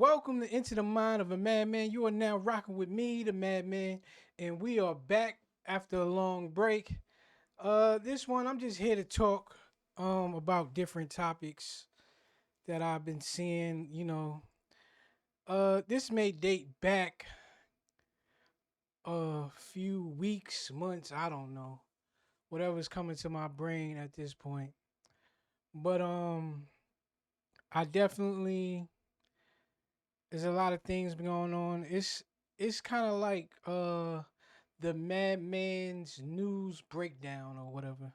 Welcome to Into the Mind of a Madman. You are now rocking with me, the Madman, and we are back after a long break. This one I'm just here to talk about different topics that I've been seeing. This may date back a few weeks, months. I don't know, whatever's coming to my brain at this point. But I definitely there's a lot of things going on. It's kind of like the Madman's news breakdown or whatever.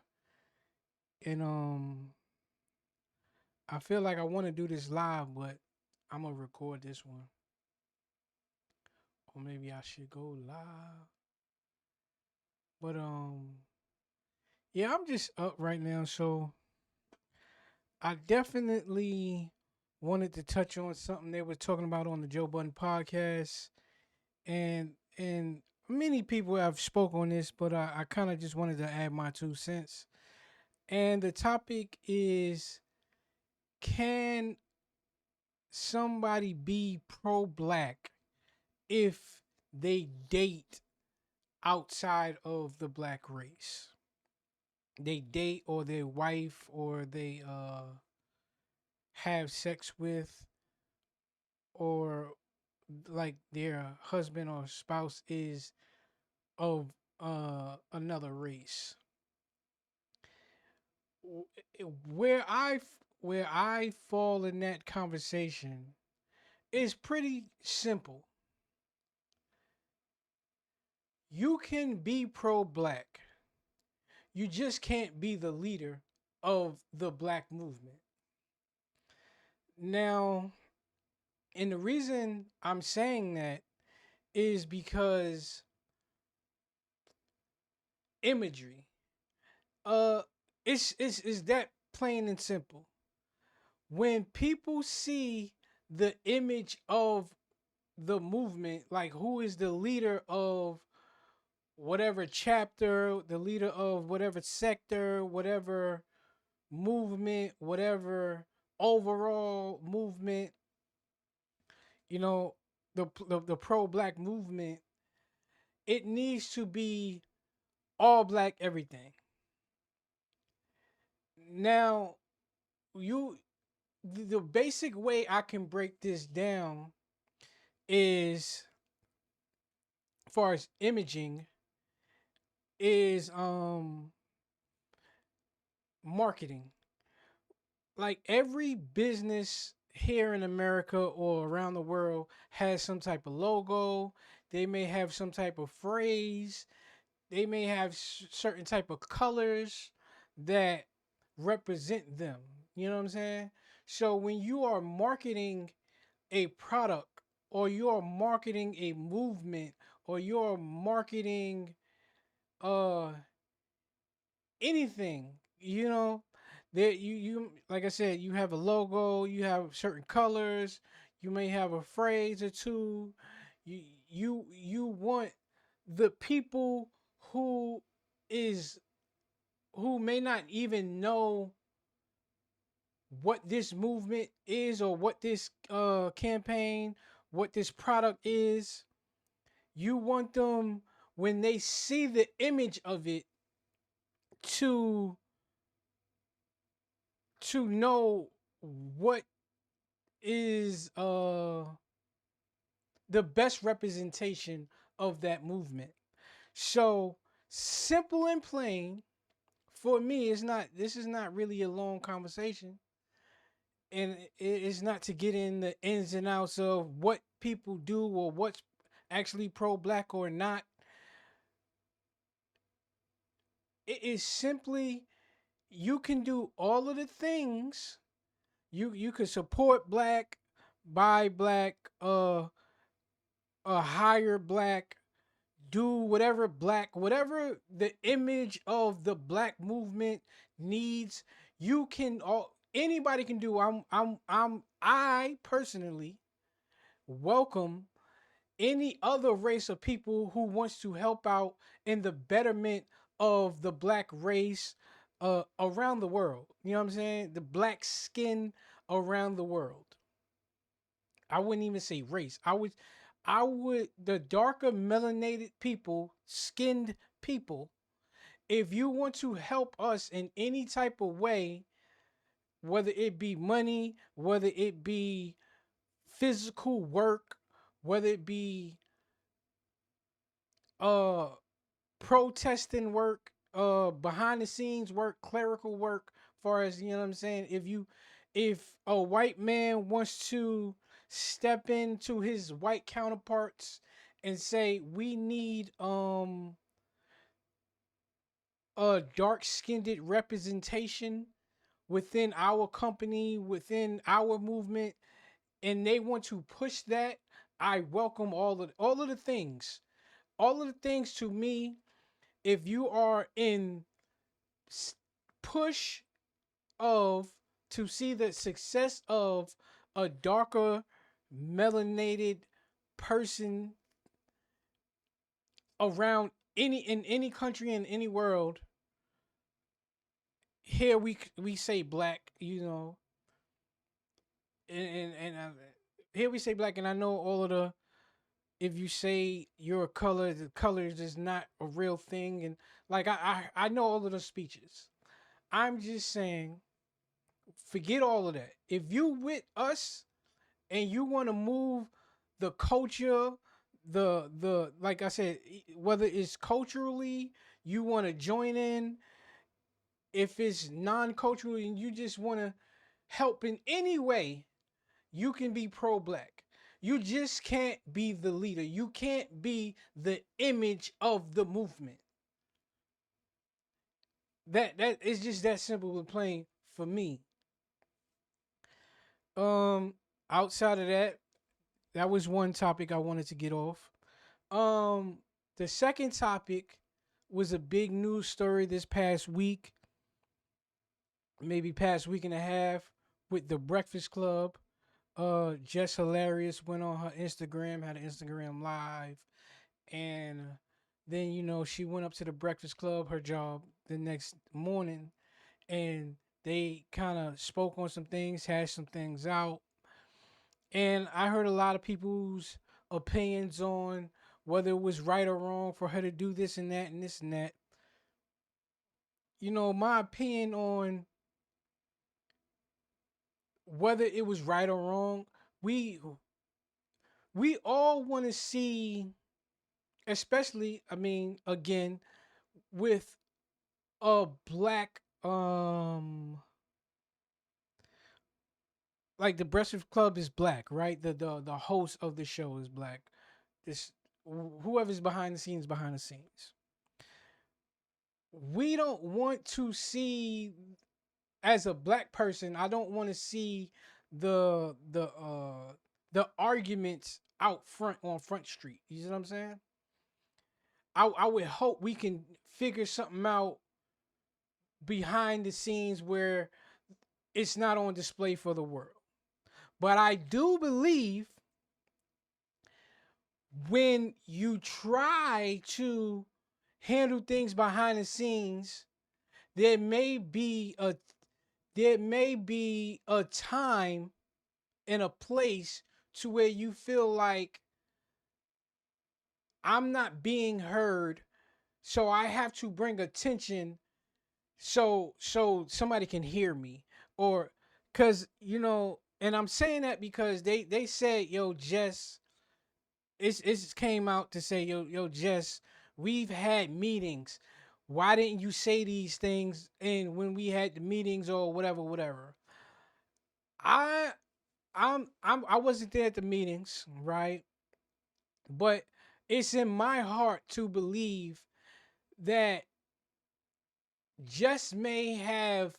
And I feel like I want to do this live, but I'm gonna record this one. Or maybe I should go live. But yeah, I'm just up right now, so I definitely wanted to touch on something they were talking about on the Joe Budden podcast, and many people have spoke on this, but I kind of just wanted to add my 2 cents. And the topic is, can somebody be pro black if they date outside of the black race? They date or their wife or they have sex with, or like their husband or spouse is of another race. Where I fall in that conversation is pretty simple. You can be pro black. You just can't be the leader of the black movement. Now, and the reason I'm saying that is because imagery. Uh it's that plain and simple. When people see the image of the movement, like who is the leader of whatever chapter, the leader of whatever sector, whatever movement, whatever overall movement, you know, the pro black movement, it needs to be all black everything. Now, you the basic way I can break this down is, as far as imaging, is marketing. Like every business here in America or around the world has some type of logo. They may have some type of phrase. They may have certain type of colors that represent them. You know what I'm saying? So when you are marketing a product, or you're marketing a movement, or you're marketing uh anything, there you like I said, you have a logo, you have certain colors, you may have a phrase or two. You want the people who is who may not even know what this movement is, or what this campaign, what this product is. You want them, when they see the image of it, to know what is the best representation of that movement. So simple and plain, for me, it's not this is not really a long conversation, and it's not to get in the ins and outs of what people do or what's actually pro black or not. It is simply, you can do all of the things. You can support black, buy black, hire black, do whatever the image of the black movement needs. You can all Anybody can do. I personally welcome any other race of people who wants to help out in the betterment of the black race around the world. You know what I'm saying? The black skin around the world. I wouldn't even say race. I would the darker melanated people, skinned people, if you want to help us in any type of way, whether it be money, whether it be physical work, whether it be uh protesting work, behind the scenes work, clerical work, far as you know what I'm saying. If a white man wants to step into his white counterparts and say we need a dark skinned representation within our company, within our movement, and they want to push that, I welcome all of the things. All of the things to me, if you are in push of to see the success of a darker melanated person around any country in any world, here we say black, you know, and here we say black, and I know all of the, if you say you're a color, the colors is not a real thing, and like I know all of the speeches. I'm just saying, forget all of that. If you with us and you want to move the culture, the like I said, whether it's culturally you want to join in, if it's non-cultural and you just want to help in any way, you can be pro-black. You just can't be the leader. You can't be the image of the movement. That is just that simple and plain for me. Um, outside of that, that was one topic I wanted to get off. Um, the second topic was a big news story this past week, maybe past week and a half, with the Breakfast Club. Jess Hilarious went on her Instagram, had an Instagram live, and then she went up to the Breakfast Club, her job, the next morning, and they kind of spoke on some things, hashed some things out, and I heard a lot of people's opinions on whether it was right or wrong for her to do this and that and this and that. My opinion on whether it was right or wrong, we we all want to see, especially, I mean, again, with a black, like the Breakfast Club is black, right? The host of the show is black. This whoever's behind the scenes. We don't want to see, as a black person, I don't want to see the arguments out front on Front Street. You see what I'm saying? I would hope we can figure something out behind the scenes where it's not on display for the world. But I do believe when you try to handle things behind the scenes, there may be a there may be a time and a place to where you feel like I'm not being heard, so I have to bring attention so somebody can hear me, or cuz and I'm saying that because they said, yo, Jess, it's came out to say, yo, Jess, we've had meetings, why didn't you say these things, and when we had the meetings or whatever. I I wasn't there at the meetings, right? But it's in my heart to believe that Jess may have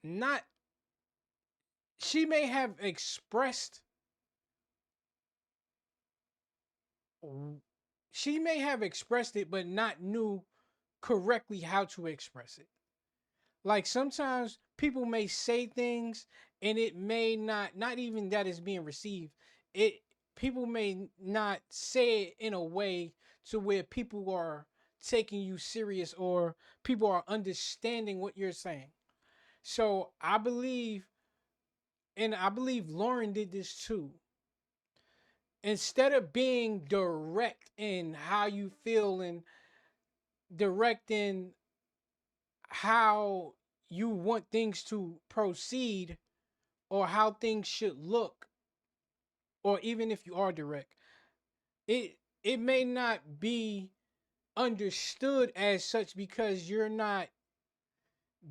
not, she may have expressed, she may have expressed it, but not knew correctly how to express it. Like sometimes people may say things and it may not even that is being received. It People may not say it in a way to where people are taking you serious or people are understanding what you're saying. So I believe and I believe Lauren did this too. Instead of being direct in how you feel and direct in how you want things to proceed or how things should look, or even if you are direct, it may not be understood as such because you're not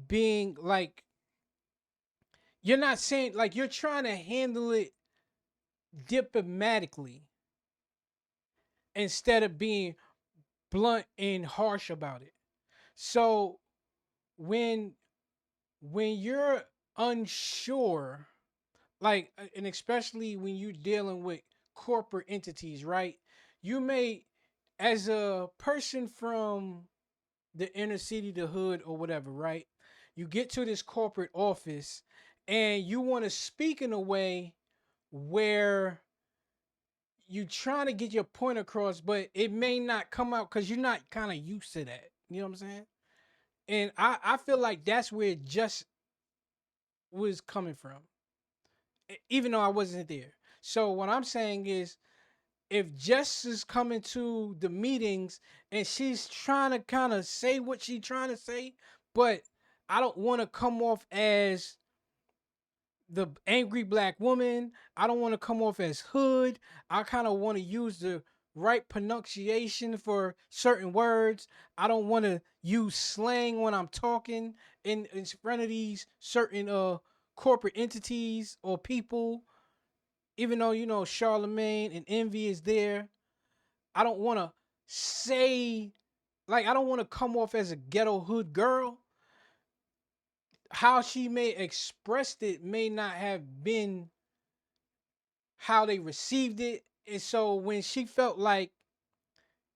being like, you're not saying, like, you're trying to handle it diplomatically instead of being blunt and harsh about it. So when when you're unsure, like, and especially when you're dealing with corporate entities, right? You may, as a person from the inner city, the hood, or whatever, right? You get to this corporate office and you want to speak in a way where you trying to get your point across, but it may not come out because you're not kind of used to that. You know what I'm saying? And I feel like that's where it just was coming from, even though I wasn't there. So what I'm saying is, if Jess is coming to the meetings and she's trying to kind of say what she's trying to say, but I don't want to come off as the angry black woman. I don't want to come off as hood. I kind of want to use the right pronunciation for certain words. I don't want to use slang when I'm talking in front of these certain corporate entities or people. Even though Charlemagne and Envy is there, I don't want to say, like, I don't want to come off as a ghetto hood girl. How she may expressed it may not have been how they received it. And so when she felt like,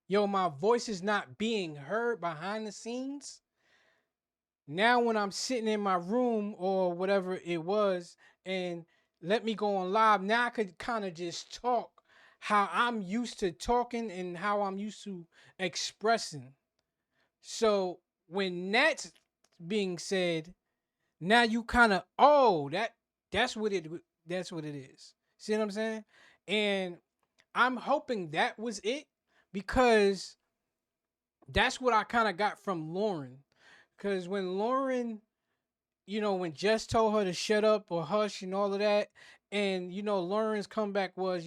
yo, my voice is not being heard behind the scenes, now when I'm sitting in my room or whatever it was, and let me go on live, now I could kind of just talk how I'm used to talking and how I'm used to expressing. So when that's being said, now you kind of, oh, that's what it that's what it is. See what I'm saying? And I'm hoping that was it, because that's what I kind of got from Lauren. Because when Lauren, when Jess told her to shut up or hush and all of that, and Lauren's comeback was,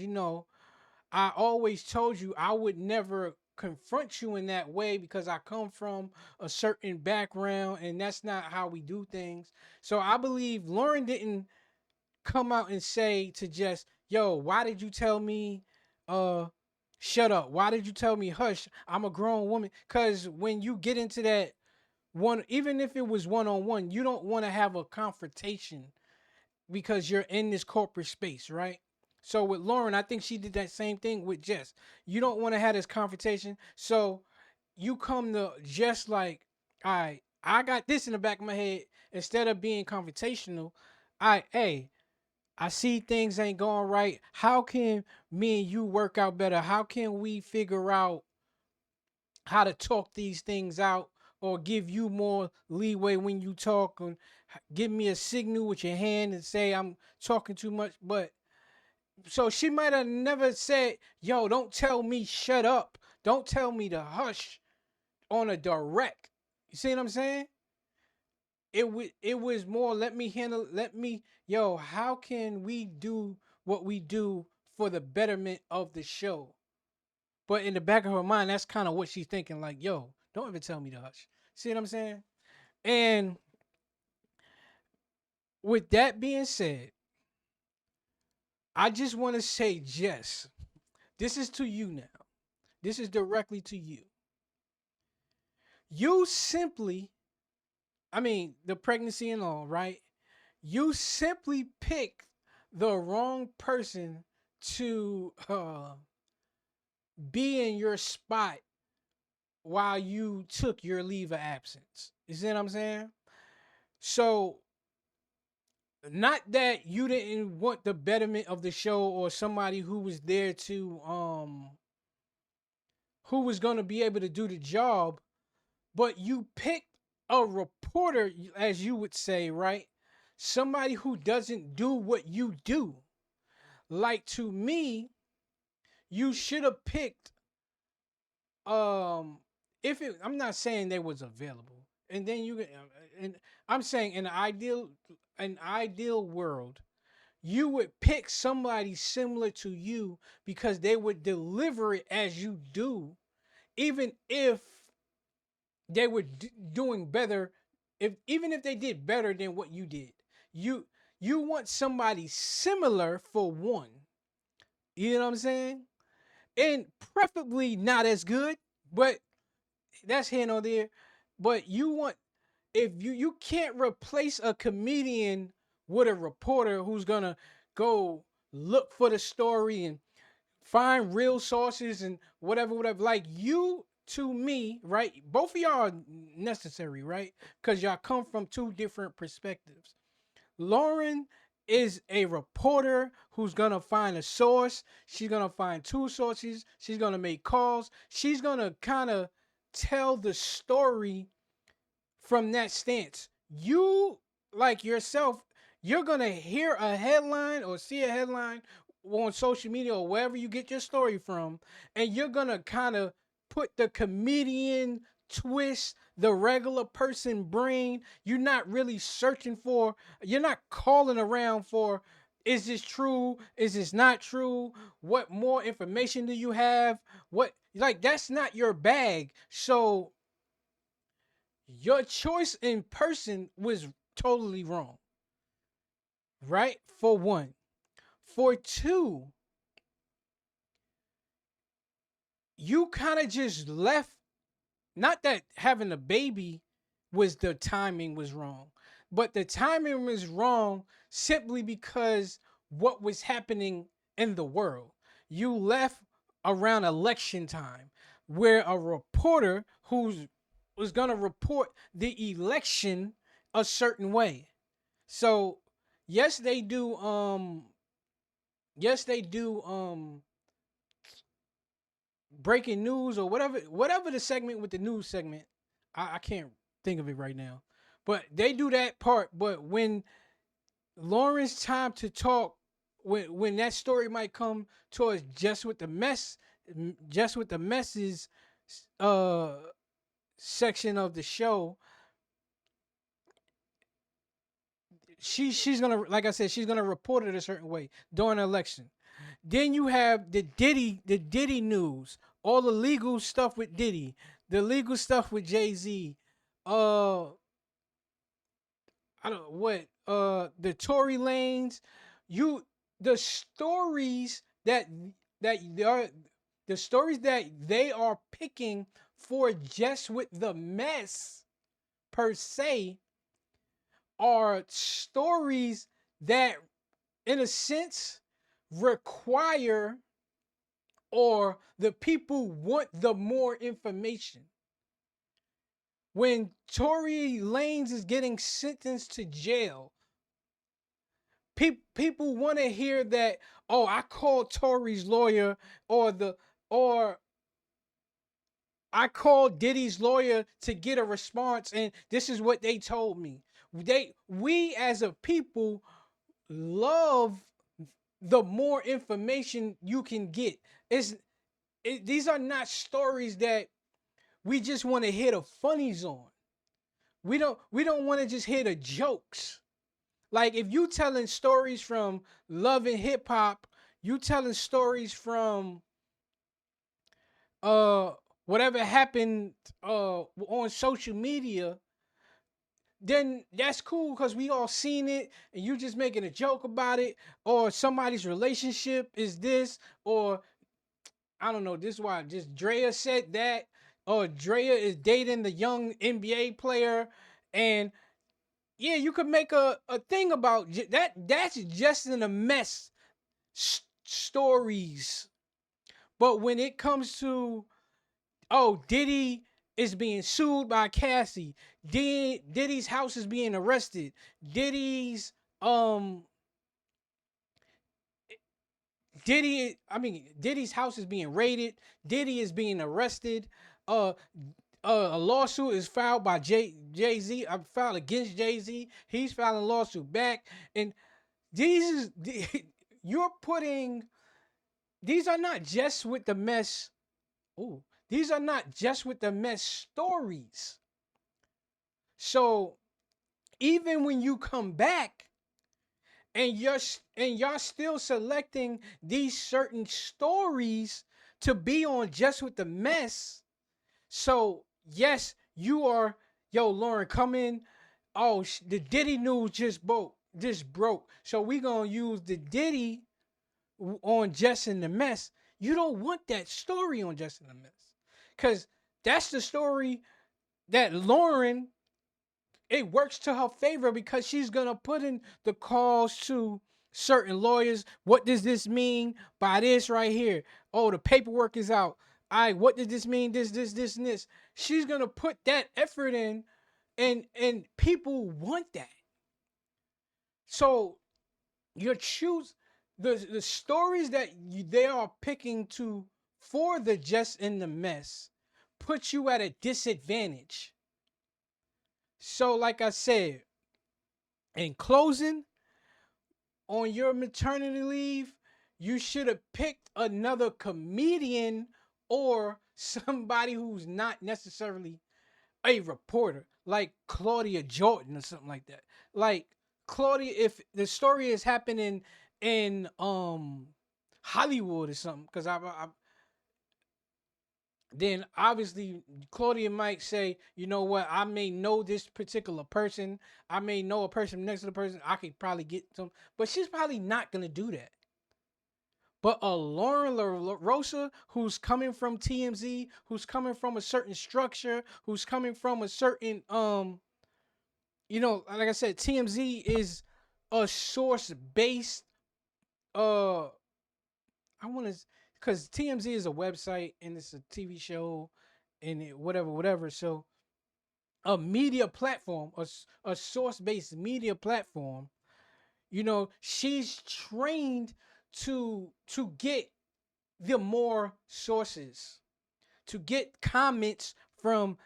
I always told you I would never confront you in that way because I come from a certain background and that's not how we do things. So I believe Lauren didn't come out and say to Jess, yo, why did you tell me uh shut up? Why did you tell me hush? I'm a grown woman. Cause when you get into that one, even if it was one on one, you don't want to have a confrontation because you're in this corporate space, right? So with Lauren, I think she did that same thing with Jess. You don't want to have this confrontation. So you come to Jess like, all right, I got this in the back of my head. Instead of being confrontational, hey, I see things ain't going right. How can me and you work out better? How can we figure out how to talk these things out, or give you more leeway when you talk, and give me a signal with your hand and say I'm talking too much? But so she might have never said, yo, don't tell me shut up. Don't tell me to hush on a direct. You see what I'm saying? It was more, let me handle, let me, yo, how can we do what we do for the betterment of the show? But in the back of her mind, that's kind of what she's thinking, like, yo, don't ever tell me to hush. See what I'm saying? And with that being said, I just want to say, Jess, this is to you now. This is directly to you. You simply, I mean, the pregnancy and all, right? You simply picked the wrong person to be in your spot while you took your leave of absence. You see what I'm saying? So, not that you didn't want the betterment of the show or somebody who was there to who was going to be able to do the job, but you picked a reporter, as you would say, right? somebody who doesn't do what you do. Like to me, you should have picked um if it, I'm not saying they was available. And then and I'm saying in an ideal world, you would pick somebody similar to you because they would deliver it as you do, even if they were doing better, if even if they did better than what you did. You you want somebody similar for one. You know what I'm saying? And preferably not as good, but that's here nor there. But you want, if you can't replace a comedian with a reporter who's gonna go look for the story and find real sources and whatever. Like you to me, right? Both of y'all are necessary, right? Because y'all come from two different perspectives. Lauren is a reporter who's gonna find a source. She's gonna find two sources. She's gonna make calls. She's gonna kind of tell the story from that stance. You, like yourself, you're gonna hear a headline or see a headline on social media or wherever you get your story from, and you're gonna kind of put the comedian twist, the regular person brain. You're not really searching for, you're not calling around for, is this true? Is this not true? What more information do you have? What, like, that's not your bag. So your choice in person was totally wrong, right? For one. For two, you kind of just left, not that having a baby was the timing was wrong, but the timing was wrong simply because what was happening in the world. You left around election time where a reporter who's was going to report the election a certain way. So, yes they do yes they do breaking news or whatever the segment with the news segment. I can't think of it right now. But they do that part. But when Lauren's time to talk, when that story might come towards just with the messes uh section of the show, she's gonna, like I said, she's gonna report it a certain way during the election. Then you have the Diddy news, all the legal stuff with Diddy, the legal stuff with Jay-Z. Uh I don't know what the Tory Lanes, you the stories that they are the stories that they are picking for just with the mess per se are stories that in a sense require, or the people want the more information. When Tory Lanez is getting sentenced to jail, people want to hear that, oh, I called Tory's lawyer, or I called Diddy's lawyer to get a response and this is what they told me. We as a people love the more information you can get. These are not stories that we just want to hear the funnies on. We don't want to just hear the jokes. Like if you telling stories from Love and Hip Hop, you telling stories from uh whatever happened on social media, then that's cool because we all seen it and you just making a joke about it, or somebody's relationship is this, or I don't know, this is why just Drea said that, or Drea is dating the young NBA player, and yeah, you could make a thing about that. That's just in a mess stories. But when it comes to, oh, Diddy is being sued by Cassie, Diddy's house is being arrested, Diddy's um Diddy's house is being raided, Diddy is being arrested, uh a lawsuit is filed by Jay Z. I filed against Jay Z. He's filing a lawsuit back, and these is you're putting. These are not just with the mess. Ooh, these are not just with the mess stories. So even when you come back and y'all still selecting these certain stories to be on just with the mess. So yes, you are, yo, Lauren, come in. Oh, the Diddy news just broke. So we gonna use the Diddy on Just in the Mess. You don't want that story on Just in the Mess, cause that's the story that Lauren, it works to her favor because she's gonna put in the calls to certain lawyers. What does this mean by this right here? Oh, the paperwork is out. What does this mean? This, and this. She's gonna put that effort in, and people want that. So you choose the stories that they are picking to for the Just in the Mess put you at a disadvantage. So, like I said, in closing, on your maternity leave, you should have picked another comedian or somebody who's not necessarily a reporter, like Claudia Jordan or something like that. Like Claudia, if the story is happening in Hollywood or something, because then obviously Claudia might say, you know what, I may know this particular person, I may know a person next to the person, I could probably get some, but she's probably not gonna do that. But a Lauren Rosa who's coming from TMZ, who's coming from a certain structure, who's coming from a certain like I said, TMZ is a source based uh I want to, because TMZ is a website and it's a TV show and whatever. So a media platform, a source based media platform. She's trained to get the more sources, to get comments from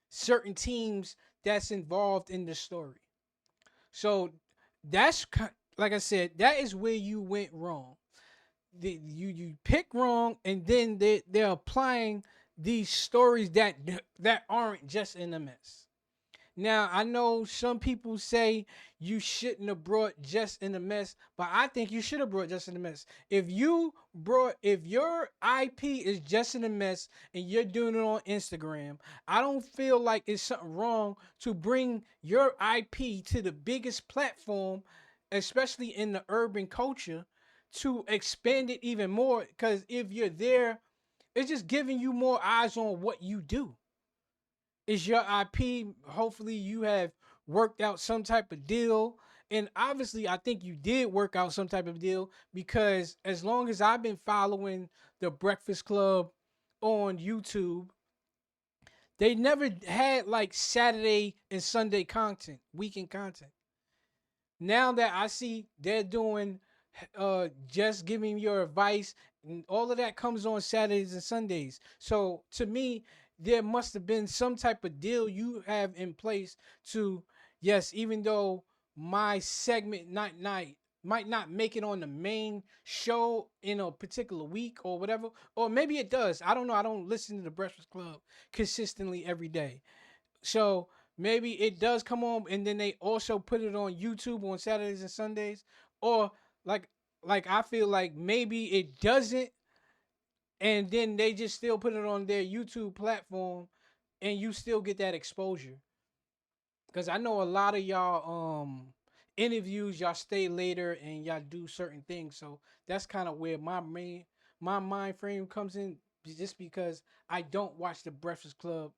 certain teams that's involved in the story. So that's like I said, that is where you went wrong. You pick wrong, and then they're applying these stories that aren't just in the mess. Now I know some people say you shouldn't have brought Just in the Mess, but I think you should have brought Just in the Mess. If your IP is Just in the Mess and you're doing it on Instagram, I don't feel like it's something wrong to bring your IP to the biggest platform, especially in the urban culture, to expand it even more. Because if you're there, it's just giving you more eyes on what you do. It's your IP. Hopefully, you have worked out some type of deal. And obviously, I think you did work out some type of deal, because as long as I've been following the Breakfast Club on YouTube, they never had like Saturday and Sunday content, weekend content. Now that I see they're doing just giving your advice, and all of that comes on Saturdays and Sundays. So to me, there must have been some type of deal you have in place to, yes, even though my segment might not make it on the main show in a particular week or whatever, or maybe it does. I don't know. I don't listen to the Breakfast Club consistently every day. So maybe it does come on, and then they also put it on YouTube on Saturdays and Sundays, or like I feel like maybe it doesn't, and then they just still put it on their YouTube platform, and you still get that exposure. Because I know a lot of y'all interviews, y'all stay later and y'all do certain things, so that's kind of where my mind frame comes in, just because I don't watch the Breakfast Club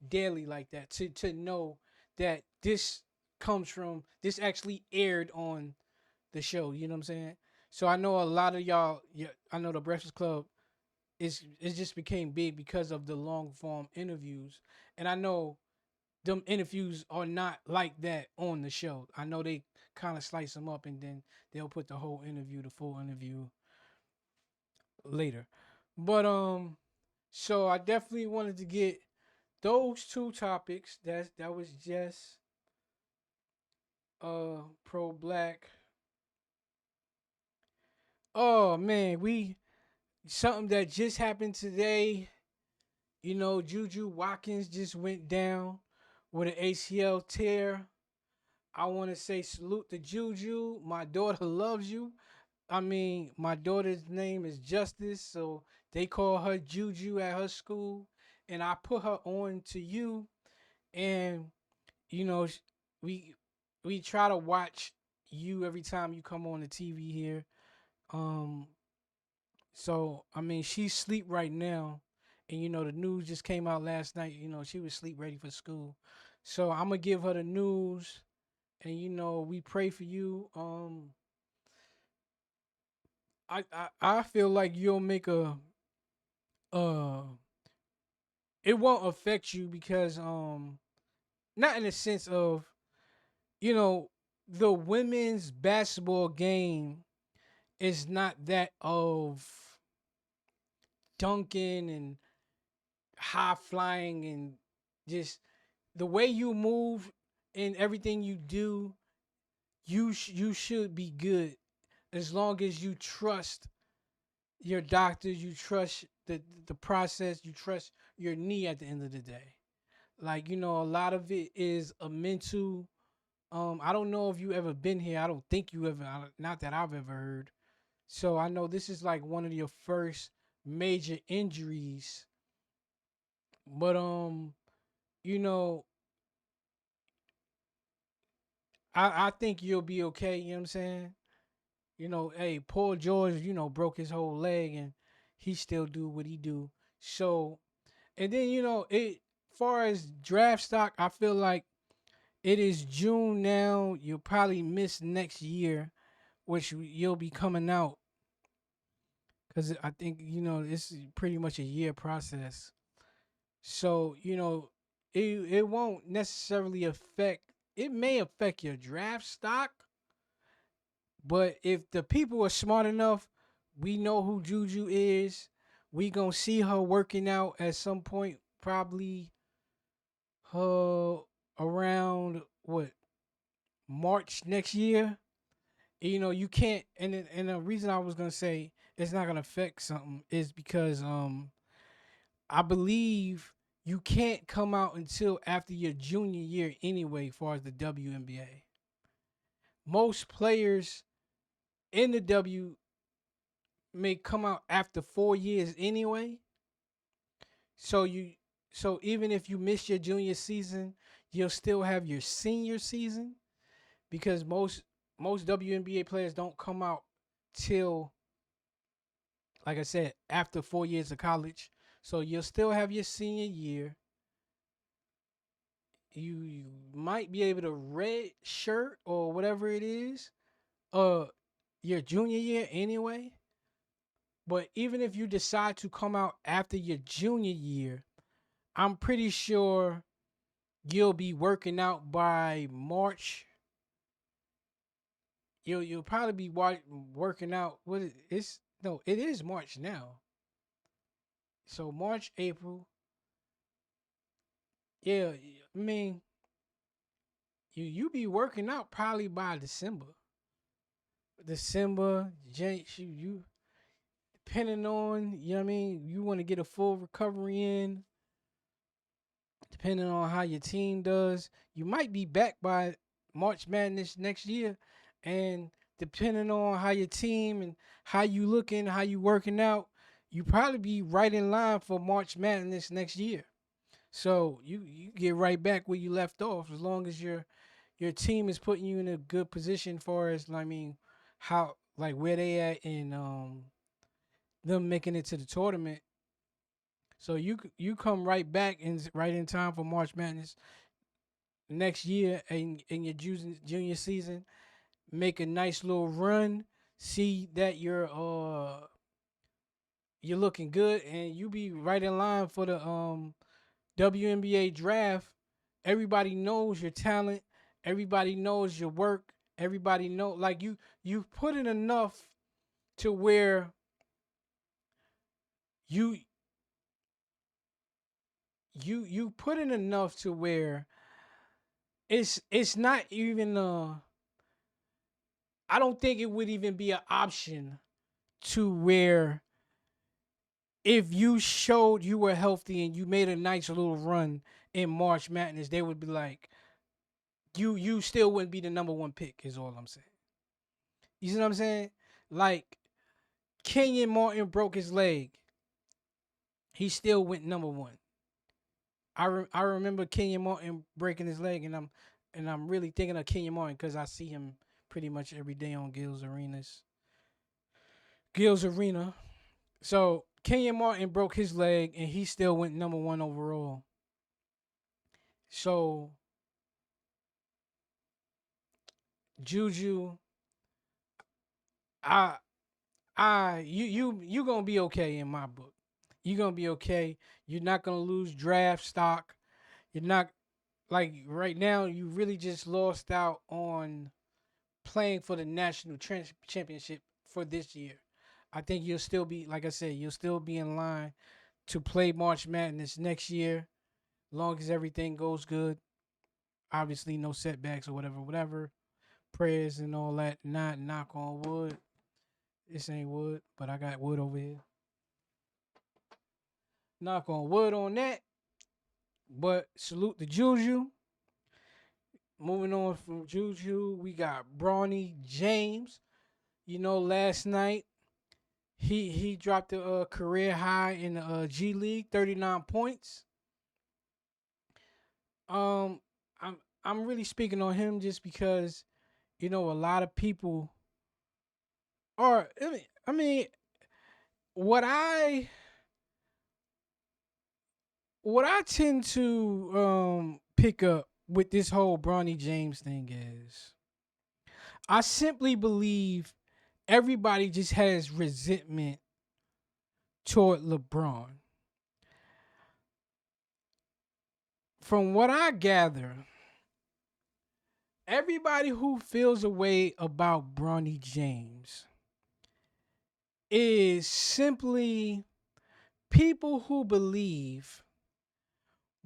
daily like that, to know that this actually aired on the show. You know what I'm saying? So I know a lot of y'all. Yeah, I know the Breakfast Club it just became big because of the long form interviews, and I know them interviews are not like that on the show. I know they kind of slice them up, and then they'll put the full interview later. But so I definitely wanted to get those two topics, that was just pro black. Oh man, we something that just happened today. You know, Juju Watkins just went down with an ACL tear. I want to say salute to Juju. My daughter loves you. I mean, my daughter's name is Justice, so they call her Juju at her school, and I put her on to you. And you know, we we try to watch you every time you come on the TV here. Um, so I mean, she's asleep right now, and you know the news just came out last night. You know she was sleep ready for school, so I'm gonna give her the news, and you know we pray for you. I feel like you'll make a uh, it won't affect you because not in the sense of you know the women's basketball game is not that of dunking and high flying and just the way you move and everything you do, you should be good as long as you trust your doctors, you trust the process, you trust your knee at the end of the day. Like you know, a lot of it is a mental. I don't know if you ever been here. I don't think you ever. Not that I've ever heard. So I know this is like one of your first major injuries, but you know, I think you'll be okay. You know what I'm saying? You know, hey, Paul George, you know, broke his whole leg and he still do what he do. So, and then you know, it far as draft stock, I feel like it is June now. You'll probably miss next year, which you'll be coming out because I think you know it's pretty much a year process. So you know, it won't necessarily affect. It may affect your draft stock, but if the people are smart enough, we know who Juju is. We gonna see her working out at some point, probably around what March next year. You know, you can't. And the reason I was gonna say it's not gonna affect something is because I believe you can't come out until after your junior year anyway, as far as the WNBA. Most players in the W may come out after 4 years anyway. So you so even if you miss your junior season, you'll still have your senior season because most WNBA players don't come out till like I said after 4 years of college. So you'll still have your senior year. You might be able to red shirt or whatever it is, uh, your junior year anyway. But even if you decide to come out after your junior year, I'm pretty sure you'll be working out by March. You'll probably be working out. It's no, it is March now. So March, April. Yeah, I mean you be working out probably by December. December, you depending on you know what I mean. You want to get a full recovery in. Depending on how your team does, you might be back by March Madness next year, and depending on how your team and how you looking, how you working out, you probably be right in line for March Madness next year. So you get right back where you left off as long as your team is putting you in a good position for as I mean how like where they at in them making it to the tournament. So you come right back and right in time for March Madness next year in your junior season, make a nice little run, see that you're looking good, and you be right in line for the WNBA draft. Everybody knows your talent. Everybody knows your work. Everybody know like you put in enough to where you you put in enough to where it's not even I don't think it would even be an option to where if you showed you were healthy and you made a nice little run in March Madness, they would be like, you still wouldn't be the number one pick, is all I'm saying. You see what I'm saying? Like Kenyon Martin broke his leg. He still went number one. I remember Kenyon Martin breaking his leg, and I'm really thinking of Kenyon Martin because I see him pretty much every day on Gil's Arena. So Kenyon Martin broke his leg, and he still went number one overall. So Juju, I you gonna be okay in my book. You gonna be okay. You're not gonna lose draft stock. You're not like right now. You really just lost out on playing for the national championship for this year. I think you'll still be, like I said, you'll still be in line to play March Madness next year, long as everything goes good. Obviously, no setbacks or whatever. Prayers and all that. Not knock on wood. This ain't wood, but I got wood over here. Knock on wood on that. But salute to Juju. Moving on from Juju, we got Bronny James. You know, last night he dropped a career high in the G League, 39 points. Um, I'm really speaking on him just because you know a lot of people are. I mean, what I what I tend to pick up with this whole Bronny James thing is I simply believe everybody just has resentment toward LeBron. From what I gather, everybody who feels a way about Bronny James is simply people who believe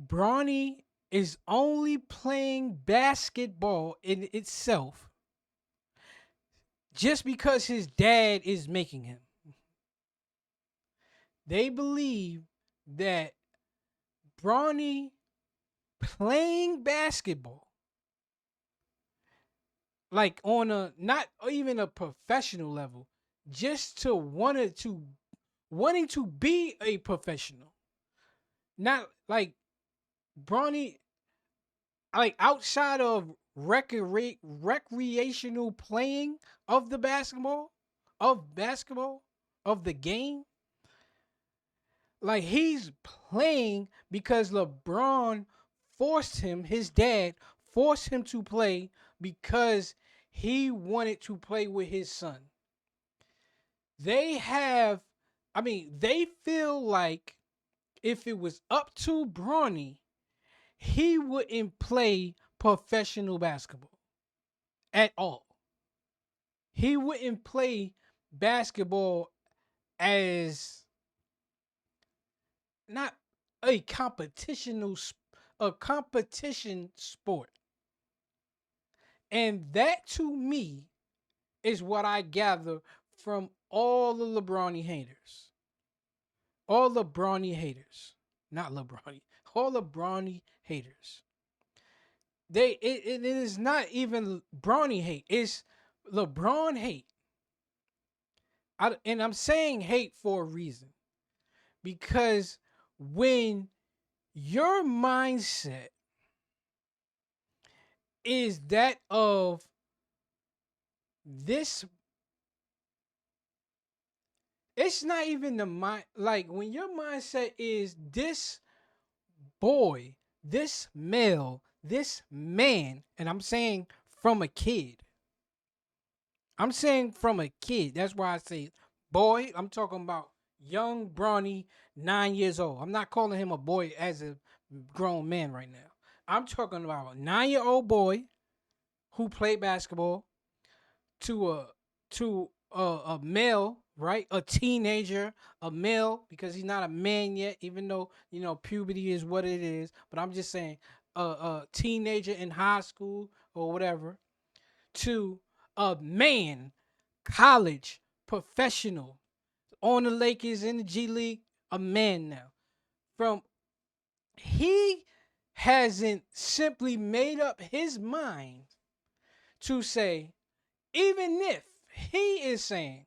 Bronny is only playing basketball in itself just because his dad is making him. They believe that Bronny playing basketball, like on a not even a professional level, just to wanting to be a professional, not like Bronny, like outside of recreational playing of the basketball of the game. Like he's playing because LeBron forced him, his dad forced him to play because he wanted to play with his son. They have, I mean, they feel like if it was up to Bronny, he wouldn't play professional basketball at all. He wouldn't play basketball as not a a competition sport. And that to me is what I gather from all the LeBron haters. All the Bronny haters. Not LeBron. All the Bronny haters. It is not even Bronny hate. It's LeBron hate. And I'm saying hate for a reason. Because when your mindset is that of this, it's not even the mind, like when your mindset is this boy, this male, this man, and I'm saying from a kid. I'm saying from a kid. That's why I say boy. I'm talking about young Bronny, 9 years old. I'm not calling him a boy as a grown man right now. I'm talking about a 9-year-old boy who played basketball to a male right? A teenager, a male, because he's not a man yet, even though, puberty is what it is. But I'm just saying, a teenager in high school or whatever, to a man, college, professional, on the Lakers in the G League, a man now. From He hasn't simply made up his mind to say, even if he is saying,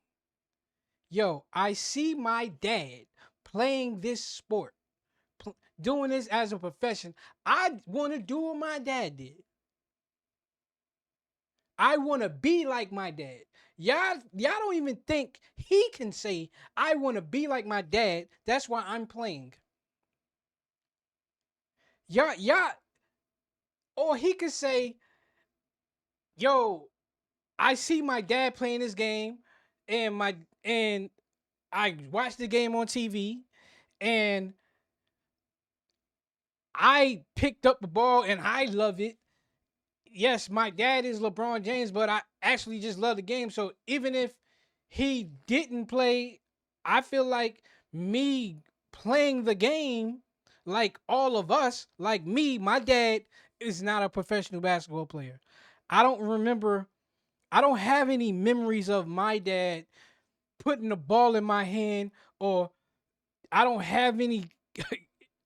yo, I see my dad playing this sport, doing this as a profession. I want to do what my dad did. I want to be like my dad. Y'all don't even think he can say, I want to be like my dad. That's why I'm playing. Y'all, or he could say, yo, I see my dad playing this game, and I watched the game on TV, and I picked up the ball and I love it. Yes, my dad is LeBron James, but I actually just love the game. So even if he didn't play, I feel like me playing the game, like all of us, like me, my dad is not a professional basketball player. I don't remember, I don't have any memories of my dad putting the ball in my hand, or I don't have any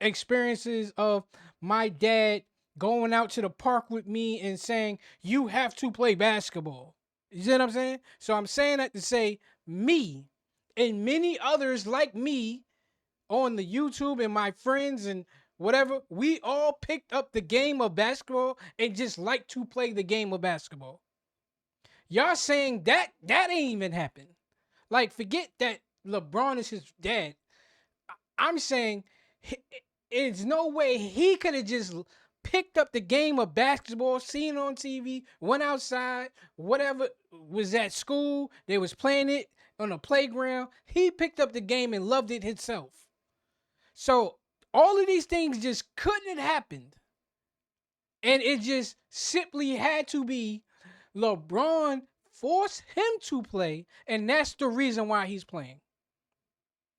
experiences of my dad going out to the park with me and saying, you have to play basketball. You see what I'm saying? So I'm saying that to say, me and many others like me on the YouTube and my friends and whatever, we all picked up the game of basketball and just like to play the game of basketball. Y'all saying that ain't even happened. Like, forget that LeBron is his dad. I'm saying it's no way he could have just picked up the game of basketball, seen it on TV, went outside, whatever was at school, they was playing it on the playground. He picked up the game and loved it himself. So all of these things just couldn't have happened. And it just simply had to be LeBron forced him to play, and that's the reason why he's playing.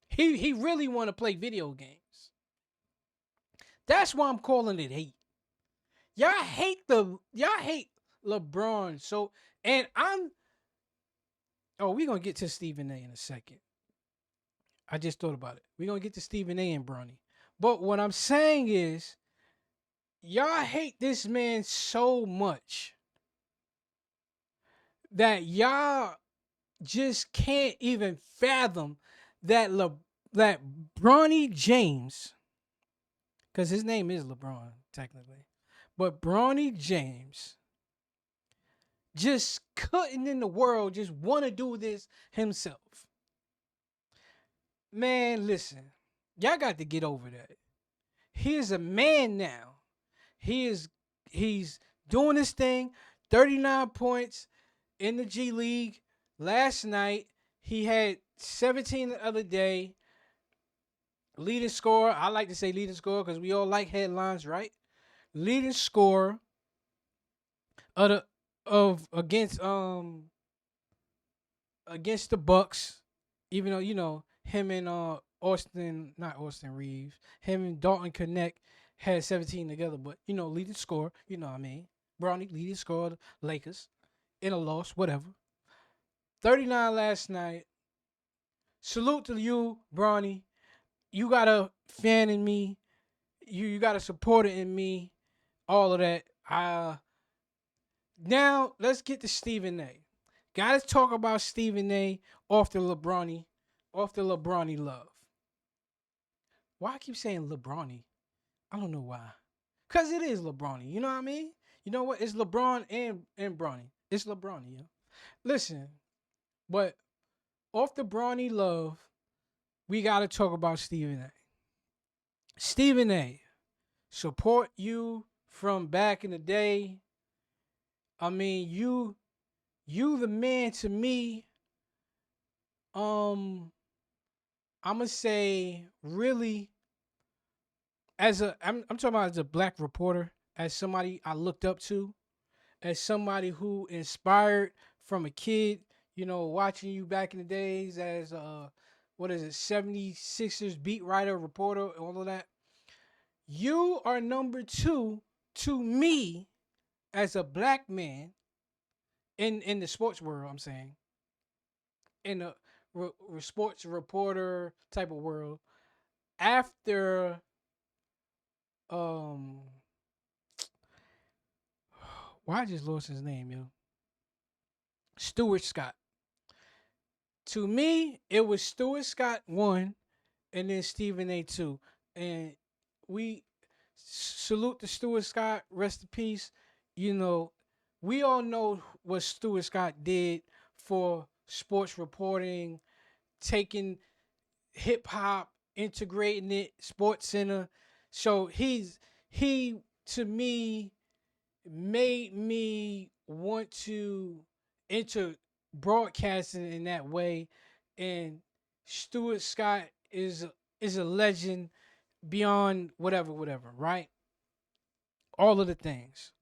He really want to play video games. That's why I'm calling it hate. Y'all hate LeBron. So, and we're gonna get to Stephen A in a second. I just thought about it. We're gonna get to Stephen A and Bronny. But what I'm saying is, y'all hate this man so much that y'all just can't even fathom that that Bronny James, because his name is LeBron technically, but Bronny James just couldn't in the world just want to do this himself. Man, listen, y'all got to get over that. He is a man now. He's doing his thing. 39 points in the G League last night. He had 17 the other day. Leading scorer. I like to say leading scorer because we all like headlines, right? Leading scorer of against the Bucks, even though him and not Austin Reeves, him and Dalton Connect had 17 together, but leading scorer, what I mean. Bronny leading scorer, Lakers in a loss, whatever. 39 last night. Salute to you, Bronny. You got a fan in me. You got a supporter in me. All of that. Now let's get to Stephen A. Gotta talk about Stephen A. off the LeBronny love. Why I keep saying LeBronny? I don't know why. Cause it is LeBronny. You know what I mean? You know what? It's LeBron and Bronny. It's LeBronny, yo. Listen, but off the Bronny love, we gotta talk about Stephen A. Stephen A. Support you from back in the day. I mean, you the man to me. I'm gonna say really I'm talking about as a black reporter, as somebody I looked up to, as somebody who inspired from a kid. watching you back in the days as what is it, 76ers beat writer, reporter, all of that. You are number two to me as a black man in the sports world. I'm saying in the sports reporter type of world after um why I just lost his name, yo. Stuart Scott. To me, it was Stuart Scott one, and then Stephen A two, and we salute to Stuart Scott. Rest in peace. You know, we all know what Stuart Scott did for sports reporting, taking hip hop, integrating it, Sports Center. So he to me made me want to enter broadcasting in that way. And Stuart Scott is a legend beyond whatever, right? All of the things.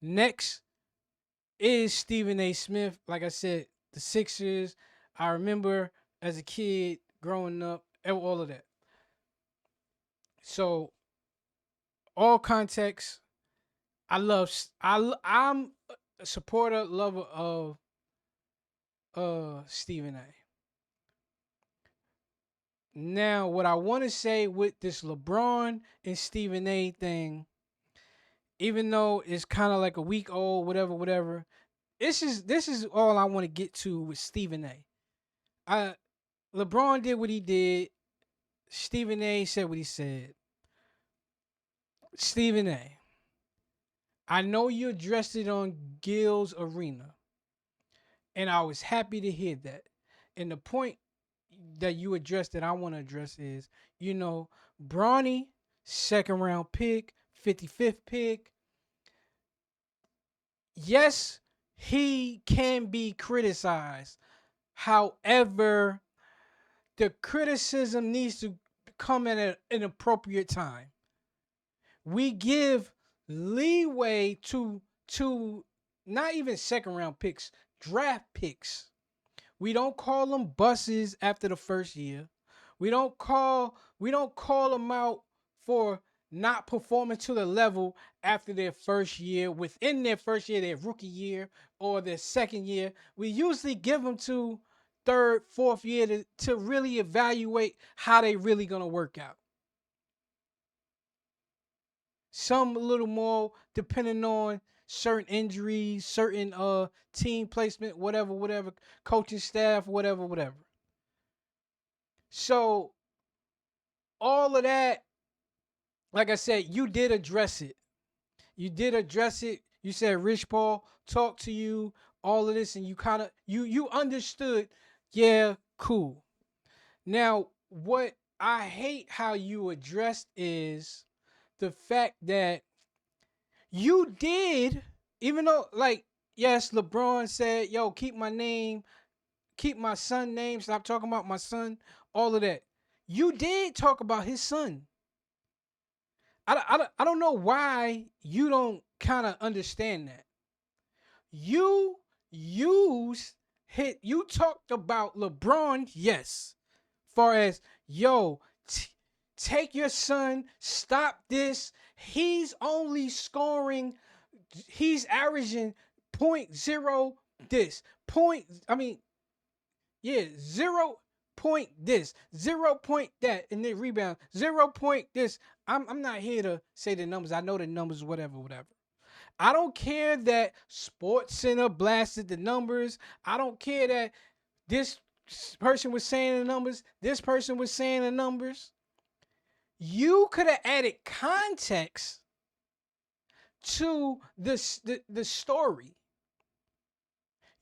Next is Stephen A. Smith. Like I said, the Sixers. I remember as a kid growing up, all of that. So all context, I'm a supporter, lover of Stephen A. Now, what I want to say with this LeBron and Stephen A thing, even though it's kind of like a week old, whatever. This is all I want to get to with Stephen A. LeBron did what he did. Stephen A said what he said. Stephen A, I know you addressed it on Gil's Arena, and I was happy to hear that. And the point that you addressed that I want to address is, Bronny, second round pick, 55th pick. Yes, he can be criticized. However, the criticism needs to come at an appropriate time. We give leeway to not even second round picks, draft picks. We don't call them buses after the first year. We don't call them out for not performing to the level after their first year, within their first year, their rookie year, or their second year. We usually give them to third, fourth year to really evaluate how they really gonna work out. Some a little more depending on certain injuries, certain team placement, whatever, coaching staff, whatever. So all of that, like I said, you did address it. You did address it. You said Rich Paul talked to you, all of this, and you kind of you understood. Yeah, cool. Now, what I hate how you addressed is the fact that you did, even though, like, yes, LeBron said, yo, keep my name, keep my son name, stop talking about my son, all of that. You did talk about his son. I don't know why you don't kind of understand that. You used you talked about LeBron, yes. Far as, yo, take your son, stop this. He's only scoring, he's averaging point zero this. Point, I mean, yeah, 0 point this, 0 point that, and then rebound, 0 point this. I'm not here to say the numbers. I know the numbers, whatever. I don't care that Sports Center blasted the numbers. I don't care that this person was saying the numbers. This person was saying the numbers. You could have added context to the story.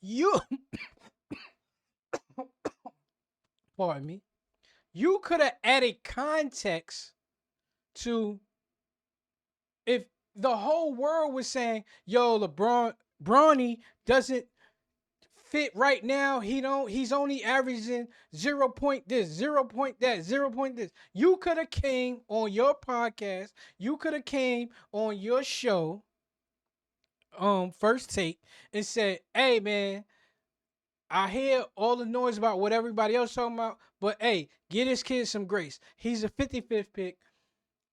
You, pardon me. You could have added context to, if the whole world was saying, yo, Bronny doesn't fit right now. He's only averaging 0 point this, 0 point that, 0 point this. You could have came on your podcast, you could have came on your show, First Take, and said, hey man, I hear all the noise about what everybody else talking about, but hey, give this kid some grace. He's a 55th pick.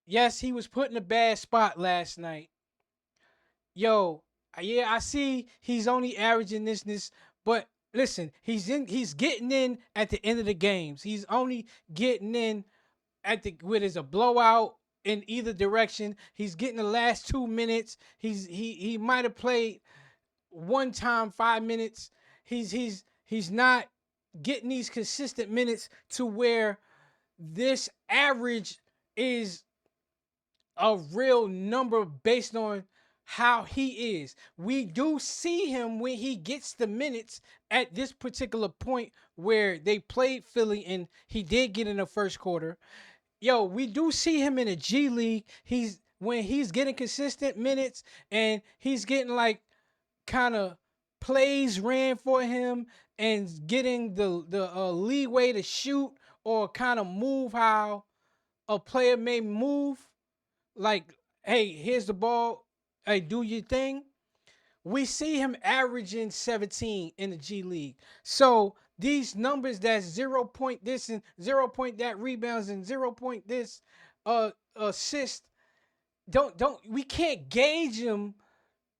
Yes, he was put in a bad spot last night. Yo, yeah, I see he's only averaging this, but listen, he's getting in at the end of the games. He's only getting in at the with his a blowout in either direction. He's getting the last 2 minutes. He might have played one time 5 minutes. He's not getting these consistent minutes to where this average is a real number based on how he is. We do see him when he gets the minutes at this particular point where they played Philly and he did get in the first quarter. Yo, we do see him in a G League. He's when he's getting consistent minutes and he's getting like kind of plays ran for him and getting the leeway to shoot or kind of move how a player may move. Like, hey, here's the ball. Hey, do your thing. We see him averaging 17 in the G League. So these numbers that's 0 point this and 0 point that rebounds and 0 point this assist don't we can't gauge him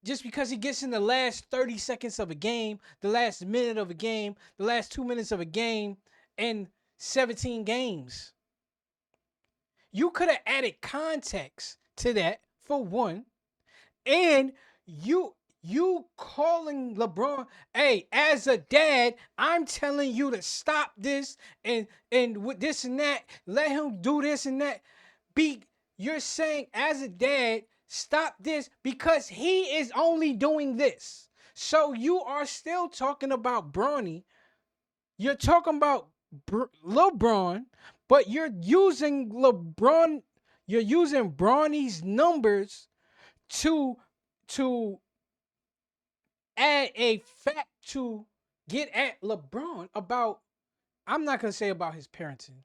just because he gets in the last 30 seconds of a game, the last minute of a game, the last 2 minutes of a game, and 17 games. You could have added context to that for one, and you calling LeBron, hey, as a dad, I'm telling you to stop this and with this and that, let him do this and that. You're saying as a dad, stop this because he is only doing this. So you are still talking about Bronny. You're talking about LeBron, but you're using LeBron. You're using Bronny's numbers to to add a fact to get at LeBron about. I'm not gonna say about his parenting,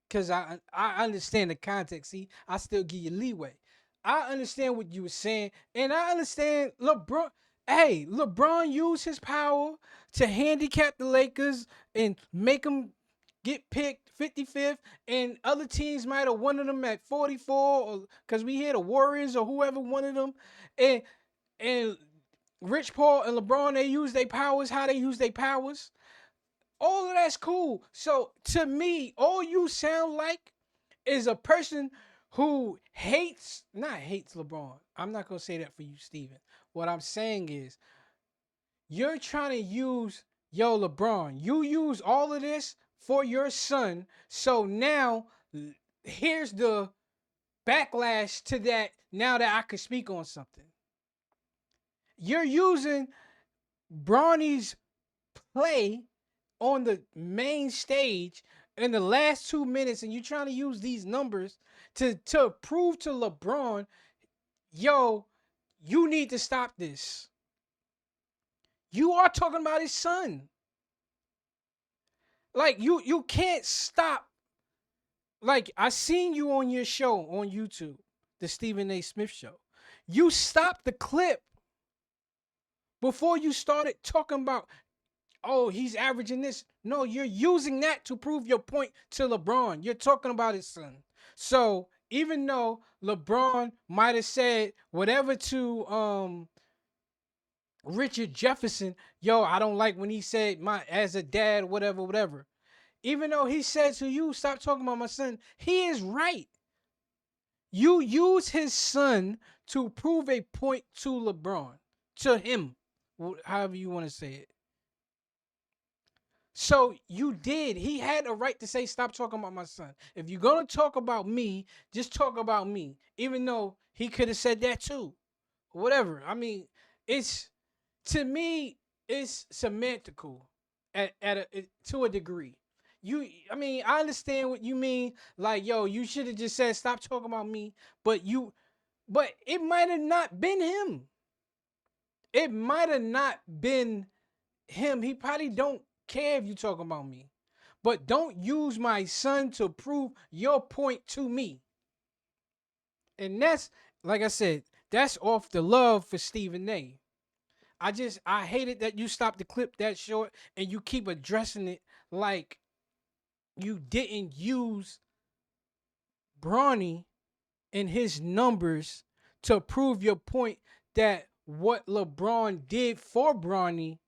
because I understand the context. See, I still give you leeway. I understand what you were saying, and I understand LeBron. Hey, LeBron used his power to handicap the Lakers and make them get picked 55th, and other teams might have wanted them at 44, or because we hear the Warriors or whoever wanted them, and Rich Paul and LeBron, they use their powers how they use their powers. All of that's cool. So to me, all you sound like is a person who not hates LeBron. I'm not gonna say that for you, Steven. What I'm saying is you're trying to use LeBron. You use all of this for your son. So now here's the backlash to that. Now that I can speak on something, you're using Bronny's play on the main stage in the last 2 minutes, and you're trying to use these numbers to prove to LeBron, yo, you need to stop this. You are talking about his son. Like you can't stop. Like I seen you on your show on YouTube, the Stephen A. Smith show. You stopped the clip before you started talking about, oh, he's averaging this. No, you're using that to prove your point to LeBron. You're talking about his son. So even though LeBron might have said whatever to Richard Jefferson, yo, I don't like when he said my as a dad, whatever. Even though he said to you, stop talking about my son, he is right. You use his son to prove a point to LeBron, to him, however you want to say it. So you did. He had a right to say, stop talking about my son. If you're going to talk about me, just talk about me. Even though he could have said that too. Whatever. I mean, to me, it's semantical to a degree. I understand what you mean. Like, yo, you should have just said, stop talking about me. But it might have not been him. It might have not been him. He probably don't care if you talking about me, but don't use my son to prove your point to me. And that's, like I said, that's off the love for Stephen A. I hated that you stopped the clip that short and you keep addressing it like you didn't use Bronny and his numbers to prove your point that what LeBron did for Bronny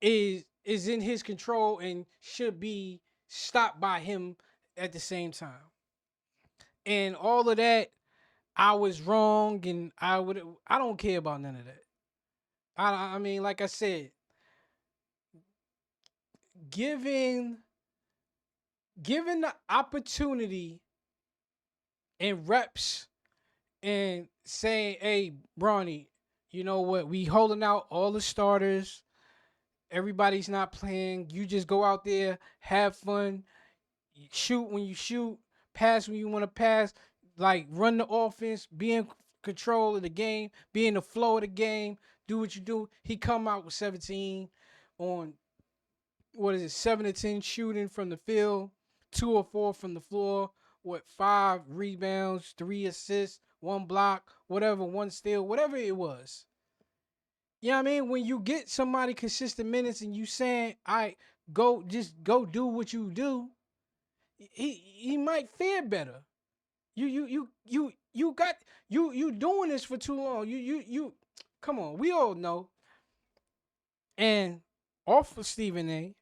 is in his control and should be stopped by him at the same time. And all of that, I was wrong, and I don't care about none of that. I mean, like I said, given given the opportunity and reps and saying, "Hey, Bronny, you know what? We holding out all the starters. Everybody's not playing. You just go out there, have fun, shoot when you shoot, pass when you want to pass, like run the offense, be in control of the game, be in the flow of the game, do what you do." He come out with 17 on what is it, 7 to 10 shooting from the field, 2 or 4 from the floor, what 5 rebounds, 3 assists, 1 block, whatever, 1 steal, whatever it was. You know what I mean? When you get somebody consistent minutes and you saying, "All right, go do what you do," he might fare better. You got you doing this for too long. You come on, we all know. And off of Stephen A,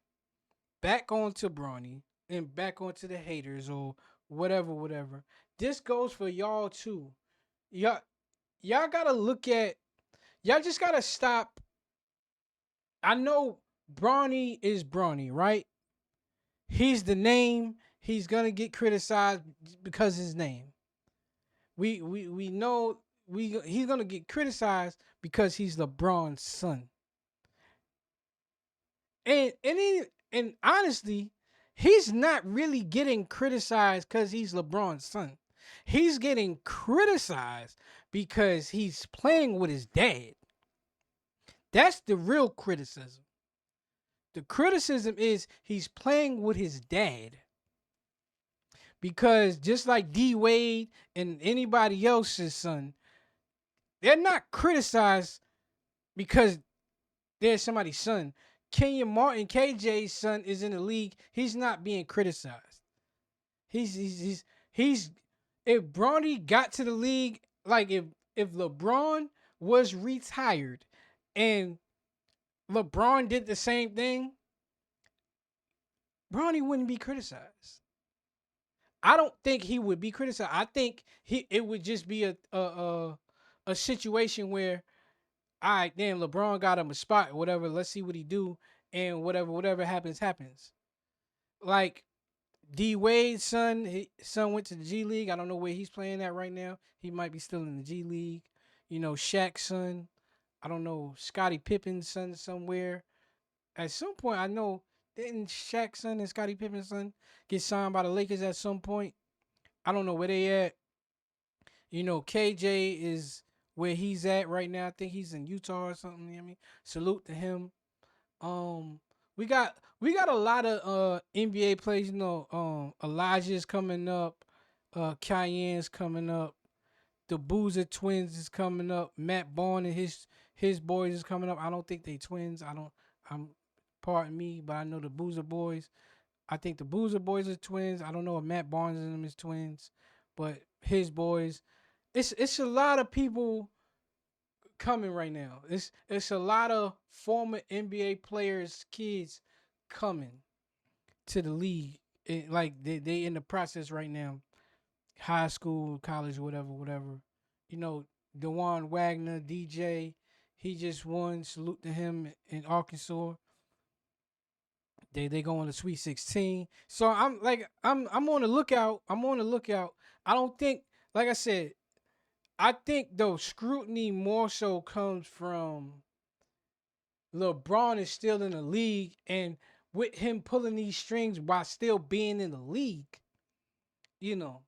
back onto Bronny and back onto the haters or whatever. This goes for y'all too. Y'all y'all gotta look at y'all just gotta stop. I know Bronny is Bronny, right? He's the name. He's gonna get criticized because of his name. We know he's gonna get criticized because he's LeBron's son. And honestly, he's not really getting criticized because he's LeBron's son. He's getting criticized because he's playing with his dad. That's the real criticism. The criticism is he's playing with his dad. Because just like D Wade and anybody else's son, they're not criticized because they're somebody's son. Kenyon Martin, KJ's son, is in the league. He's not being criticized. He's if Bronny got to the league, like if LeBron was retired and LeBron did the same thing, Bronny wouldn't be criticized. I don't think he would be criticized. I think it would just be a situation where, all right, damn, LeBron got him a spot, whatever. Let's see what he do, and whatever happens. Like D Wade's son, his son went to the G League. I don't know where he's playing at right now. He might be still in the G League. You know, Shaq's son. I don't know, Scottie Pippen's son somewhere. At some point, I know, didn't Shaq's son and Scottie Pippen's son get signed by the Lakers at some point? I don't know where they at. You know, KJ is where he's at right now. I think he's in Utah or something. You know what I mean, salute to him. Um, we got a lot of NBA players. You know, Elijah's coming up. Cayenne's coming up. The Boozer twins is coming up. Matt Barnes and his boys is coming up. I don't think they twins. I don't. I'm pardon me, but I know the Boozer boys. I think the Boozer boys are twins. I don't know if Matt Barnes and them is twins, but his boys. It's a lot of people coming right now. It's a lot of former NBA players' kids coming to the league. Like they in the process right now. High school, college, whatever. You know, Dewan Wagner, DJ, he just won. Salute to him in Arkansas. They go on the Sweet 16. So I'm on the lookout. I'm on the lookout. I don't think, like I said, I think though scrutiny more so comes from LeBron is still in the league, and with him pulling these strings while still being in the league, you know,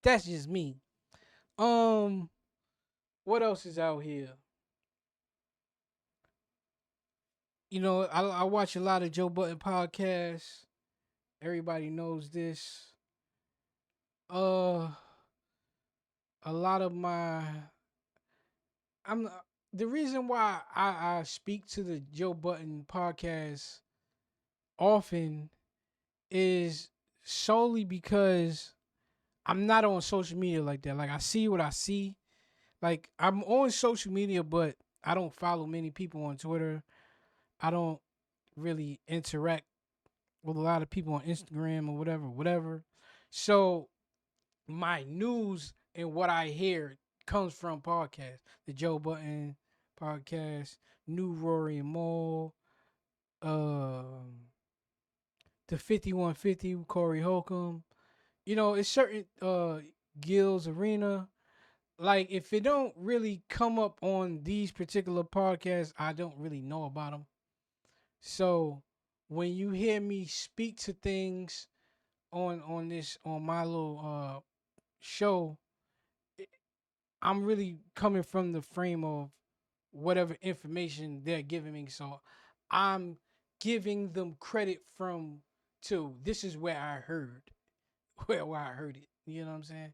that's just me. Um, what else is out here? You know, I watch a lot of Joe Button podcasts. Everybody knows this. Uh, a lot of my I'm the reason why I speak to the Joe Button podcast often is solely because I'm not on social media like that. Like I see what I see. Like I'm on social media, but I don't follow many people on Twitter. I don't really interact with a lot of people on Instagram or whatever. So my news and what I hear comes from podcasts. The Joe Button podcast, New Rory and Maul, the 5150 with Corey Holcomb. You know, it's certain Gills Arena. Like if it don't really come up on these particular podcasts, I don't really know about them. So when you hear me speak to things on my little show, I'm really coming from the frame of whatever information they're giving me. So I'm giving them credit from to this is where I heard where I heard it. You know what I'm saying?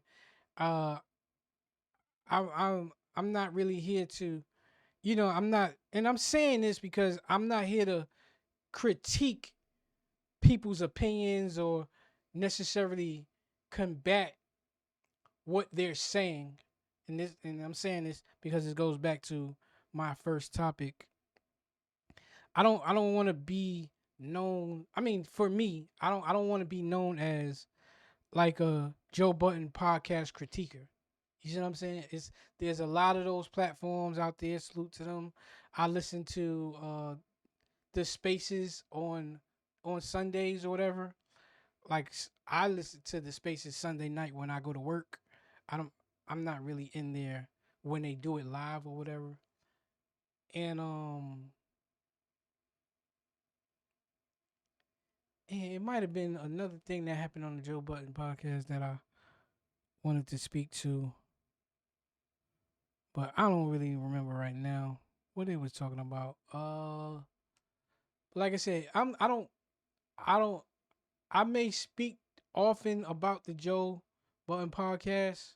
Uh, I'm not really here to, I'm not, and I'm saying this because I'm not here to critique people's opinions or necessarily combat what they're saying. And I'm saying this because it goes back to my first topic. I don't want to be known. I mean, for me, I don't want to be known as like a Joe Button podcast critiquer. You see what I'm saying? There's a lot of those platforms out there. Salute to them. I listen to the spaces on Sundays or whatever. Like I listen to the spaces Sunday night when I go to work. I don't. I'm not really in there when they do it live or whatever. And it might have been another thing that happened on the Joe Button podcast that I wanted to speak to, but I don't really remember right now what they was talking about. Like I said, I don't, I may speak often about the Joe Button podcast.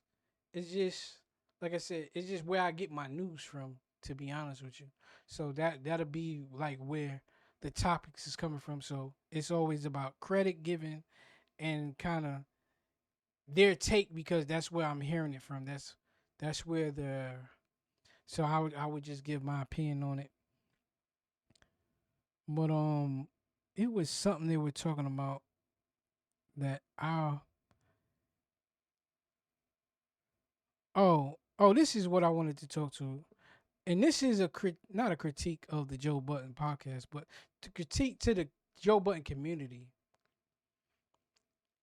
It's just, like I said, it's just where I get my news from. To be honest with you, so that'll be like where the topics is coming from. So it's always about credit given and kind of their take because that's where I'm hearing it from. That's where the so I would just give my opinion on it. But it was something they were talking about that I this is what I wanted to talk to. And this is not a critique of the Joe Button podcast, but to critique to the Joe Button community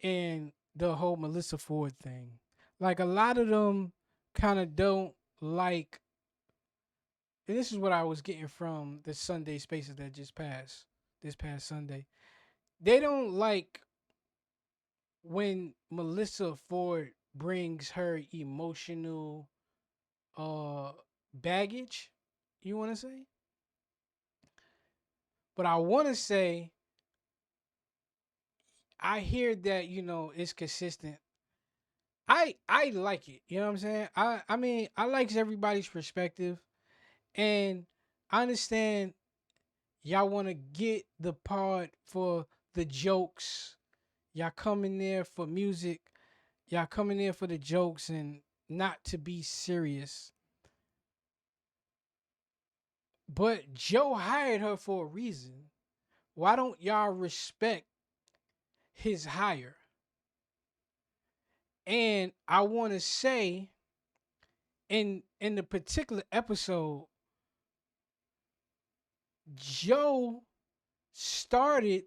and the whole Melissa Ford thing. Like a lot of them kind of don't like and this is what I was getting from the Sunday spaces that just passed this past Sunday. They don't like when Melissa Ford brings her emotional uh baggage, you want to say? But I want to say I hear that, it's consistent. I like it, you know what I'm saying? I mean, I like everybody's perspective and I understand y'all want to get the part for the jokes. Y'all come in there for music. Y'all come in there for the jokes and not to be serious. But Joe hired her for a reason. Why don't y'all respect his hire? And I want to say in the particular episode, Joe started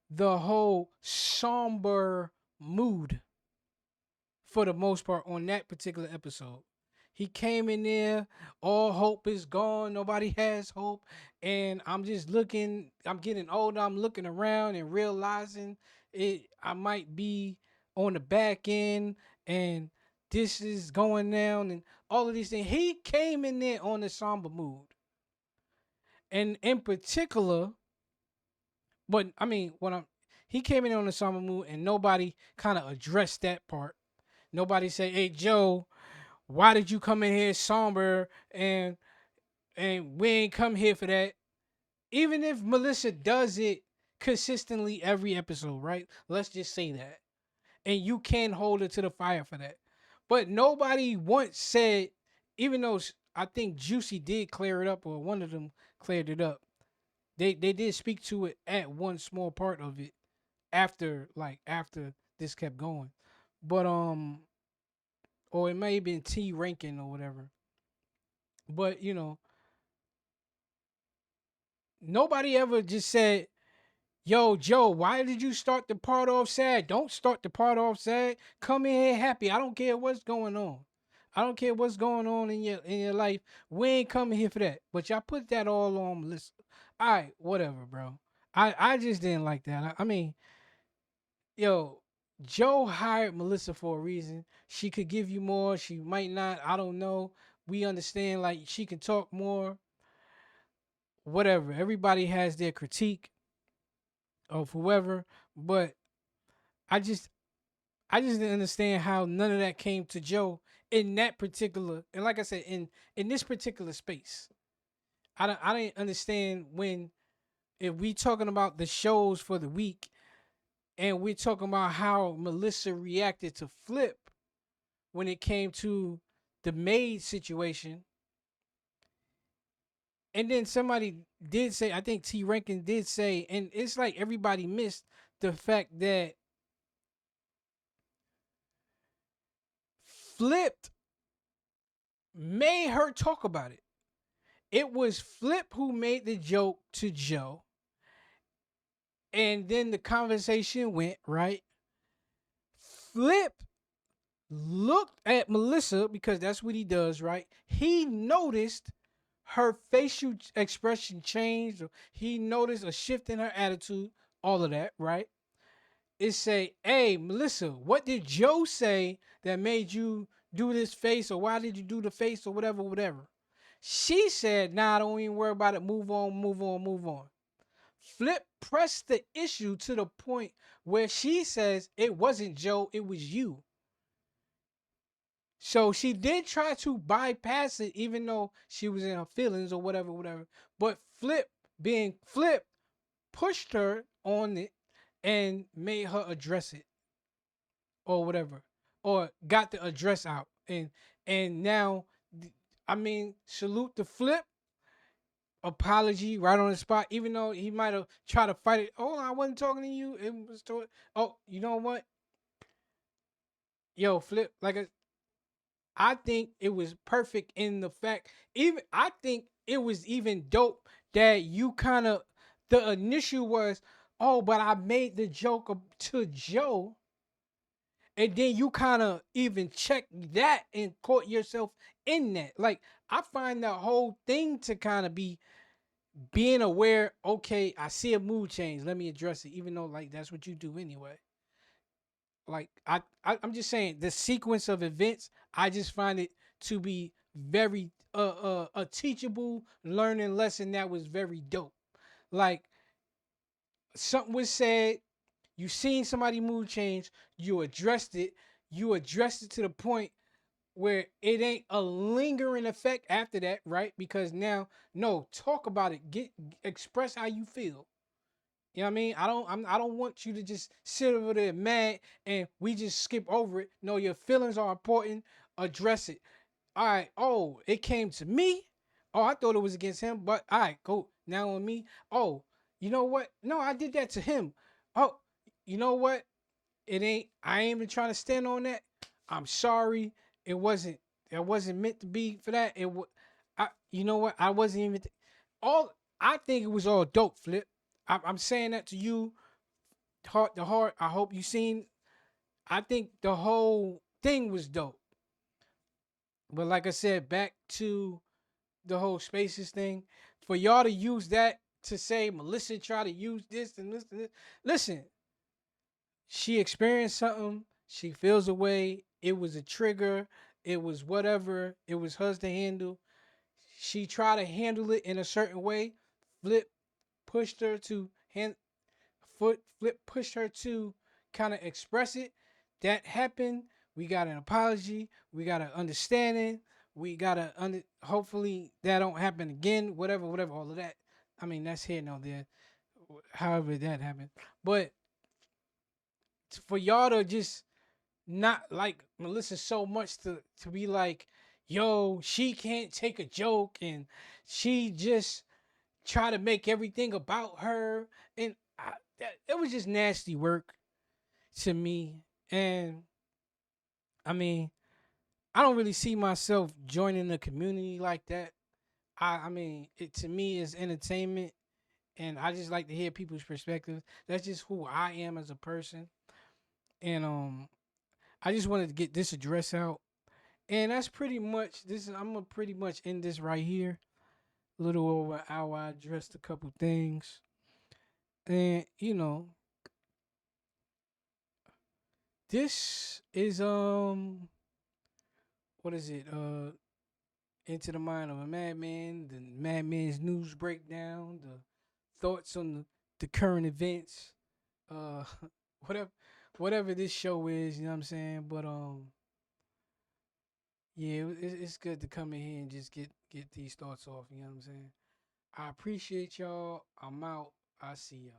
the whole somber mood for the most part on that particular episode. He came in there, all hope is gone, nobody has hope. And I'm just looking, I'm getting older, I'm looking around and realizing I might be on the back end and this is going down and all of these things. He came in there on the somber mood. And in particular, but I mean, when I'm he came in on the somber mood and nobody kind of addressed that part. Nobody said, "Hey Joe, why did you come in here somber?" And And we ain't come here for that. Even if Melissa does it consistently every episode, right? Let's just say that. And you can hold her to the fire for that. But nobody once said, even though I think Juicy did clear it up, or one of them cleared it up. They did speak to it at one small part of it after this kept going. But or it may have been T Rankin or whatever. But nobody ever just said, "Yo, Joe, why did you start the part off sad? Don't start the part off sad. Come in here happy. I don't care what's going on. I don't care what's going on in your life. We ain't coming here for that." But y'all put that all on Melissa. All right, whatever, bro. I just didn't like that. I mean, yo, Joe hired Melissa for a reason. She could give you more. She might not. I don't know. We understand, like, she can talk more. Whatever. Everybody has their critique of whoever, but I just I just didn't understand how none of that came to Joe in that particular, and like I said, in this particular space. I didn't understand when, if we talking about the shows for the week, and we're talking about how Melissa reacted to Flip when it came to the maid situation. And then somebody did say, I think T Rankin did say, and it's like everybody missed the fact that Flip made her talk about it. It was Flip who made the joke to Joe. And then the conversation went, right? Flip looked at Melissa because that's what he does, right? He noticed her facial expression changed. Or he noticed a shift in her attitude, all of that, right? It say, "Hey, Melissa, what did Joe say that made you do this face, or why did you do the face, or whatever, whatever?" She said, "Nah, don't even worry about it. Move on, move on, move on." Flip pressed the issue to the point where she says it wasn't Joe, it was you. So she did try to bypass it, even though she was in her feelings or whatever, whatever. But Flip, being Flip, pushed her on it and made her address it or whatever, or got the address out. And now, I mean, salute to Flip. Apology right on the spot, even though he might have tried to fight it. "Oh, I wasn't talking to you. It was to Oh, you know what? Yo, Flip, I think it was perfect in the fact, even I think it was even dope that you kind of, the initial was, "Oh, but I made the joke to Joe," and then you kind of even check that and caught yourself in that. Like, I find that whole thing to kind of be being aware. Okay, I see a mood change. Let me address it, even though, like, that's what you do anyway. Like, I'm just saying the sequence of events. I just find it to be very a teachable learning lesson that was very dope. Like, something was said, you seen somebody mood change, you addressed it. You addressed it to the point where it ain't a lingering effect after that, right? Because now, no, talk about it. Express how you feel. You know what I mean? I don't want you to just sit over there mad and we just skip over it. No, your feelings are important. Address it. All right. Oh, it came to me. Oh, I thought it was against him, but all right, go now on me. Oh, you know what? No, I did that to him. Oh, you know what? It ain't. I ain't even trying to stand on that. I'm sorry. It wasn't. It wasn't meant to be for that. It was. You know what? I wasn't even. All. I think it was all dope, Flip. I'm saying that to you, heart to heart. I hope you seen. I think the whole thing was dope. But like I said, back to the whole spaces thing. For y'all to use that to say Melissa tried to use this and this and this. Listen, she experienced something. She feels a way. It was a trigger. It was whatever. It was hers to handle. She tried to handle it in a certain way. Flip pushed her to Flip pushed her to kind of express it. That happened. We got an apology. We got an understanding. We gotta hopefully that don't happen again. Whatever, all of that. I mean, that's here no there. However that happened, but for y'all to just not like Melissa so much to be like, yo, she can't take a joke and she just try to make everything about her, and it was just nasty work to me. And I mean, I don't really see myself joining the community like that. I mean, it to me is entertainment, and I just like to hear people's perspectives. That's just who I am as a person, and I just wanted to get this address out, and that's pretty much this. I'm gonna pretty much end this right here. A little over an hour. I addressed a couple things, and this is what is it? Into the Mind of a Madman, the Madman's news breakdown, the thoughts on the current events, uh, whatever whatever this show is, you know what I'm saying? But yeah, it's good to come in here and just get these thoughts off, you know what I'm saying? I appreciate y'all. I'm out. I see y'all.